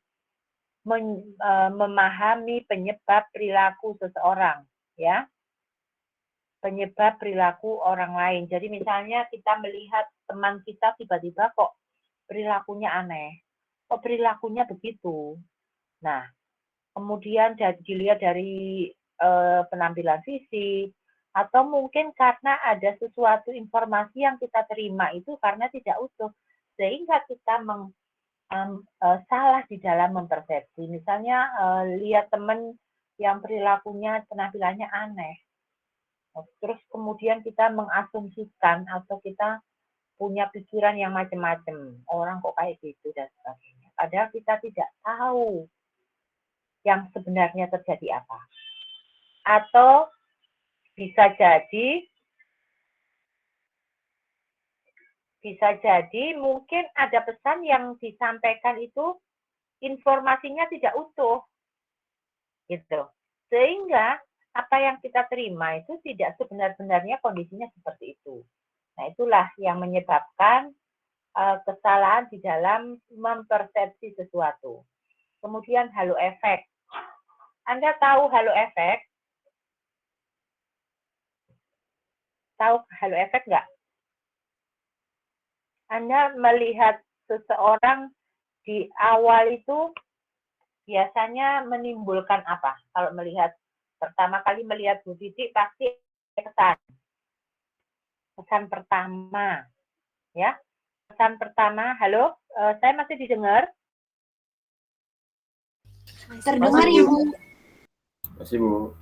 memahami penyebab perilaku seseorang, ya. Penyebab perilaku orang lain. Jadi misalnya kita melihat teman kita tiba-tiba kok perilakunya aneh. Kok perilakunya begitu? Nah, kemudian dilihat dari penampilan fisik, atau mungkin karena ada sesuatu informasi yang kita terima itu karena tidak utuh. Sehingga kita salah di dalam mempersepsi. Misalnya lihat teman yang perilakunya, penampilannya aneh. Terus kemudian kita mengasumsikan atau kita punya pikiran yang macam-macam. Orang kok kayak gitu dan sebagainya. Padahal kita tidak tahu yang sebenarnya terjadi apa. Atau bisa jadi mungkin ada pesan yang disampaikan itu informasinya tidak utuh, gitu. Sehingga apa yang kita terima itu tidak sebenar-benarnya kondisinya seperti itu. Nah, itulah yang menyebabkan kesalahan di dalam mempersepsi sesuatu. Kemudian halo efek. Anda tahu halo efek? Tahu halo efek nggak? Anda melihat seseorang di awal itu biasanya menimbulkan apa? Kalau melihat pertama kali melihat Bu Titik pasti pesan pertama, ya. Pesan pertama, halo, saya masih didengar? Terdengar ya, Bu? Masih, Bu.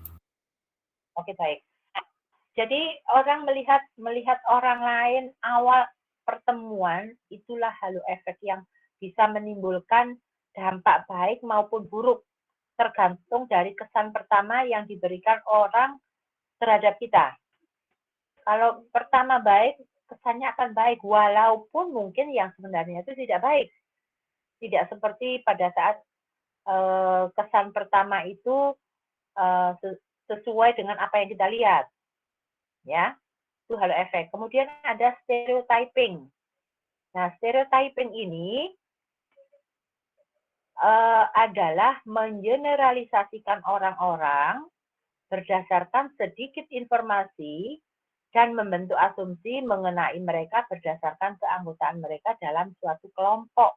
Oke, baik. Jadi orang melihat orang lain awal pertemuan, itulah halo efek yang bisa menimbulkan dampak baik maupun buruk tergantung dari kesan pertama yang diberikan orang terhadap kita. Kalau pertama baik, kesannya akan baik, walaupun mungkin yang sebenarnya itu tidak baik. Tidak seperti pada saat kesan pertama itu sesuai dengan apa yang kita lihat. Ya, itu halo efek. Kemudian ada stereotyping. Nah, stereotyping ini adalah mengeneralisasikan orang-orang berdasarkan sedikit informasi dan membentuk asumsi mengenai mereka berdasarkan keanggotaan mereka dalam suatu kelompok.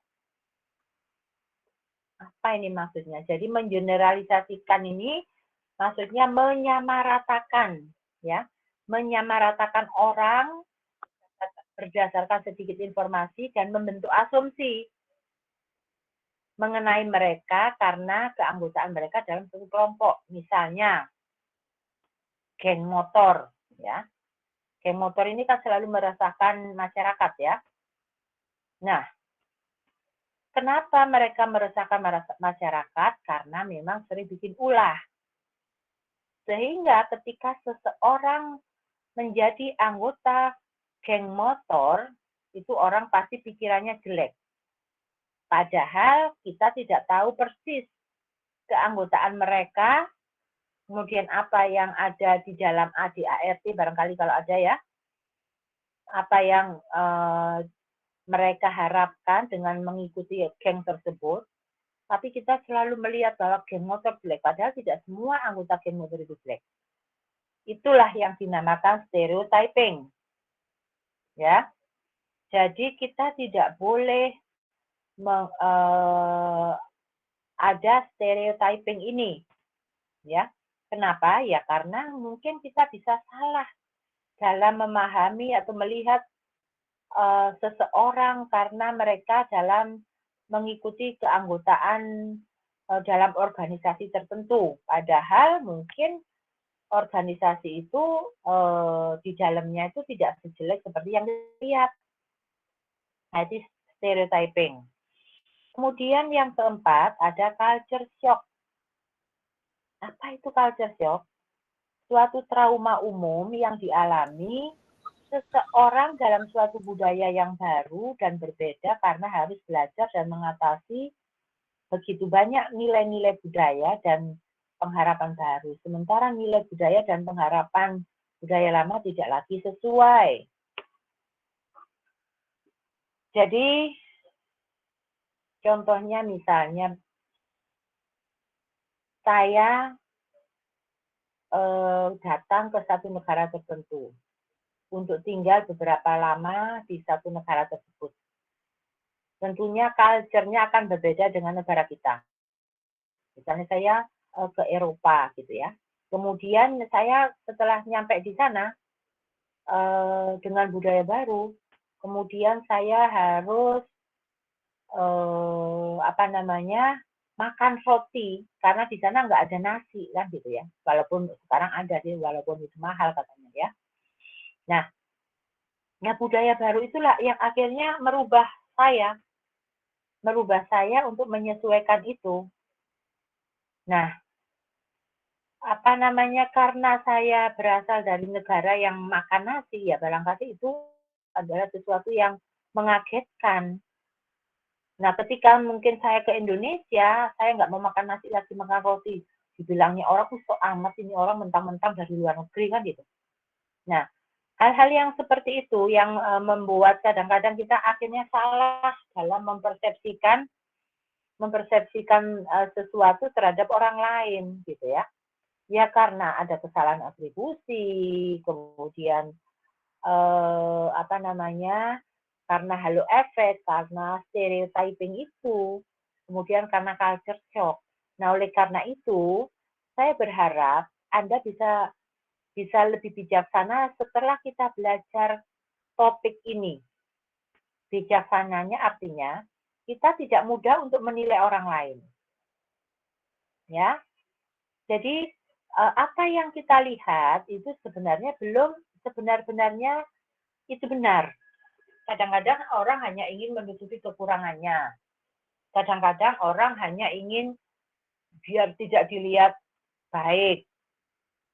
Apa ini maksudnya? Jadi mengeneralisasikan ini maksudnya menyamaratakan, ya, menyamaratakan orang berdasarkan sedikit informasi dan membentuk asumsi mengenai mereka karena keanggotaan mereka dalam suatu kelompok. Misalnya, geng motor, ya. Geng motor ini kan selalu meresahkan masyarakat, ya. Nah, kenapa mereka meresahkan masyarakat? Karena memang sering bikin ulah. Sehingga ketika seseorang menjadi anggota geng motor, itu orang pasti pikirannya jelek. Padahal kita tidak tahu persis keanggotaan mereka, kemudian apa yang ada di dalam ADART, barangkali kalau ada ya, apa yang mereka harapkan dengan mengikuti geng tersebut, tapi kita selalu melihat bahwa geng motor jelek, padahal tidak semua anggota geng motor itu jelek. Itulah yang dinamakan stereotyping. Ya, jadi kita tidak boleh ada stereotyping ini, ya. Kenapa? Ya karena mungkin kita bisa salah dalam memahami atau melihat seseorang karena mereka dalam mengikuti keanggotaan dalam organisasi tertentu. Padahal mungkin organisasi itu di dalamnya itu tidak sejelek seperti yang dilihat. Nah, itu stereotyping. Kemudian yang keempat ada culture shock. Apa itu culture shock? Suatu trauma umum yang dialami seseorang dalam suatu budaya yang baru dan berbeda karena harus belajar dan mengatasi begitu banyak nilai-nilai budaya dan pengharapan baru. Sementara nilai budaya dan pengharapan budaya lama tidak lagi sesuai. Jadi, contohnya misalnya, saya datang ke satu negara tertentu untuk tinggal beberapa lama di satu negara tersebut. Tentunya culture-nya akan berbeda dengan negara kita. Misalnya saya ke Eropa gitu ya. Kemudian saya setelah nyampe di sana dengan budaya baru, kemudian saya harus makan roti karena di sana nggak ada nasi kan gitu ya. Walaupun sekarang ada sih, walaupun itu mahal katanya ya. Nah, budaya baru itulah yang akhirnya merubah saya untuk menyesuaikan itu. Nah, karena saya berasal dari negara yang makan nasi, ya barangkali itu adalah sesuatu yang mengagetkan. Nah, ketika mungkin saya ke Indonesia, saya nggak mau makan nasi lagi, makan roti. Dibilangnya orang, sok amat ini orang mentang-mentang dari luar negeri kan gitu. Nah, hal-hal yang seperti itu yang membuat kadang-kadang kita akhirnya salah dalam mempersepsikan sesuatu terhadap orang lain gitu ya. Ya karena ada kesalahan atribusi, kemudian karena halo efek, karena stereotyping itu, kemudian karena culture shock. Nah, oleh karena itu, saya berharap Anda bisa lebih bijaksana setelah kita belajar topik ini. Bijaksananya artinya kita tidak mudah untuk menilai orang lain. Ya. Jadi apa yang kita lihat itu sebenarnya belum sebenar-benarnya itu benar. Kadang-kadang orang hanya ingin menutupi kekurangannya. Kadang-kadang orang hanya ingin biar tidak dilihat baik,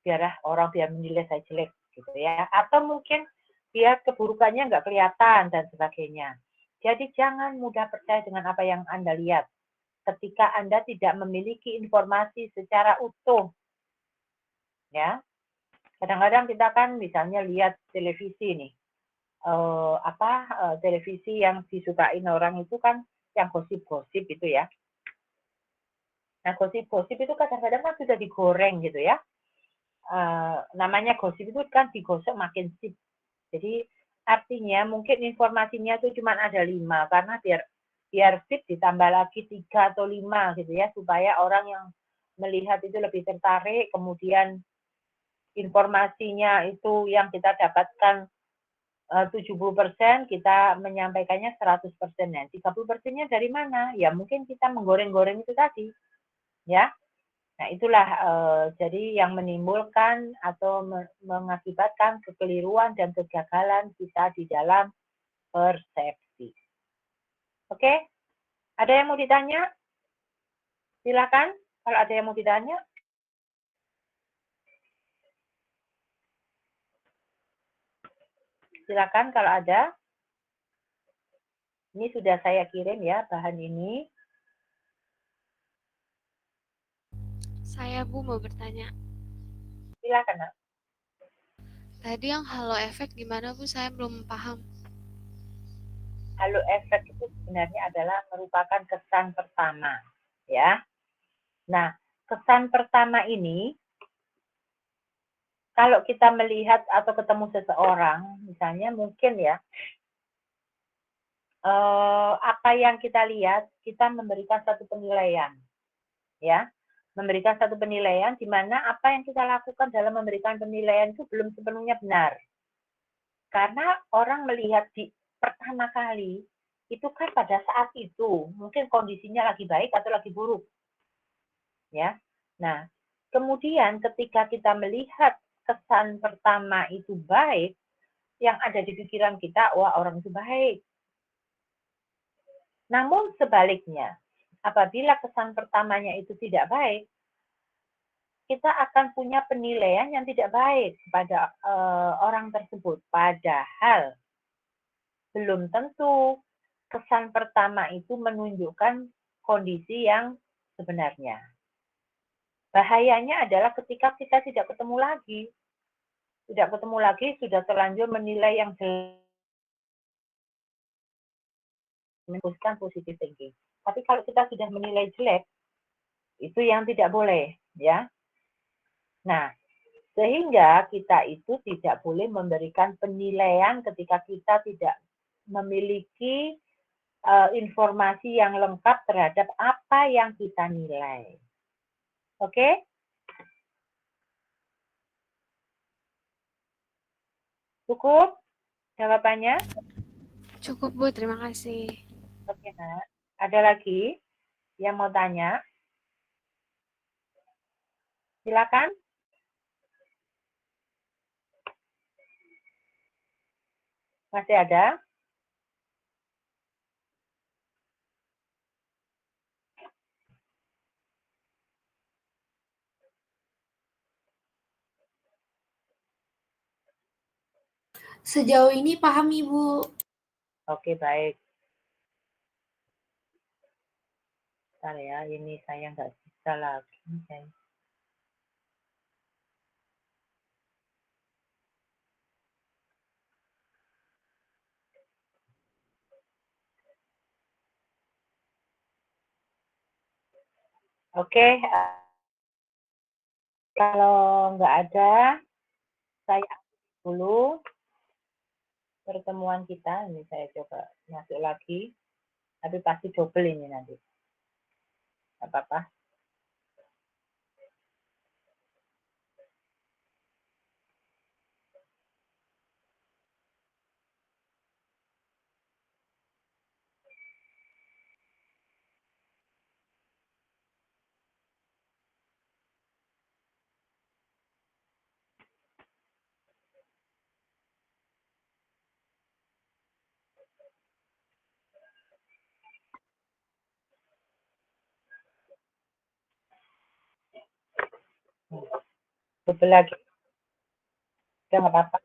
biar menilai saya jelek gitu ya, atau mungkin biar keburukannya nggak kelihatan dan sebagainya. Jadi jangan mudah percaya dengan apa yang Anda lihat ketika Anda tidak memiliki informasi secara utuh. Ya, kadang-kadang kita kan misalnya lihat televisi nih, televisi yang disukain orang itu kan yang gosip-gosip itu ya. Nah, gosip-gosip itu kadang-kadang kan sudah digoreng gitu ya. Namanya gosip itu kan digosok makin sip. Jadi artinya mungkin informasinya itu cuma ada 5 karena biar sip ditambah lagi 3 atau 5 gitu ya, supaya orang yang melihat itu lebih tertarik, kemudian informasinya itu yang kita dapatkan 70%, kita menyampaikannya 100%. Nah, 30%-nya dari mana? Ya mungkin kita menggoreng-goreng itu tadi. Ya. Nah, itulah jadi yang menimbulkan atau mengakibatkan kekeliruan dan kegagalan kita di dalam persepsi. Oke? Ada yang mau ditanya? Silakan kalau ada yang mau ditanya. Silakan kalau ada. Ini sudah saya kirim ya bahan ini. Saya Bu mau bertanya. Silakan, Nak. Tadi yang halo efek gimana Bu? Saya belum paham. Halo efek itu sebenarnya adalah merupakan kesan pertama, ya. Nah, kesan pertama ini kalau kita melihat atau ketemu seseorang, misalnya mungkin ya, apa yang kita lihat, kita memberikan satu penilaian, ya. Memberikan satu penilaian di mana apa yang kita lakukan dalam memberikan penilaian itu belum sepenuhnya benar. Karena orang melihat di pertama kali, itu kan pada saat itu, mungkin kondisinya lagi baik atau lagi buruk. Ya. Nah, kemudian ketika kita melihat kesan pertama itu baik, yang ada di pikiran kita, wah orang itu baik. Namun sebaliknya, apabila kesan pertamanya itu tidak baik, kita akan punya penilaian yang tidak baik kepada orang tersebut. Padahal belum tentu kesan pertama itu menunjukkan kondisi yang sebenarnya. Bahayanya adalah ketika kita tidak ketemu lagi. Tidak ketemu lagi, sudah terlanjur menilai yang jelek. Meneruskan positive thinking. Tapi kalau kita sudah menilai jelek, itu yang tidak boleh, ya. Nah, sehingga kita itu tidak boleh memberikan penilaian ketika kita tidak memiliki informasi yang lengkap terhadap apa yang kita nilai. Oke? Cukup jawabannya? Cukup Bu, terima kasih. Oke, Nak. Ada lagi yang mau tanya? Silakan. Masih ada? Sejauh ini paham Ibu. Oke, baik. Bentar ya, ini saya nggak bisa lagi. Oke, kalau nggak ada, saya dulu pertemuan kita. Ini saya coba masuk lagi, tapi pasti double ini nanti. Nggak apa-apa. Double lagi. Udah nggak apa-apa.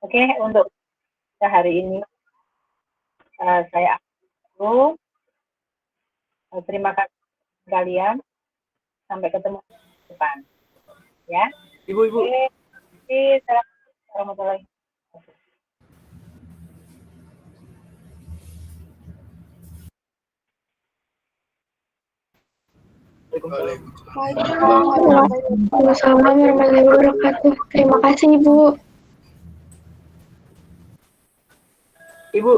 Oke, untuk hari ini saya akhiri. Terima kasih kalian. Sampai ketemu depan. Ya. Ibu. Oke, assalamualaikum warahmatullahi wabarakatuh. Waalaikumsalam warahmatullahi wabarakatuh. Terima kasih, Ibu. Ibu,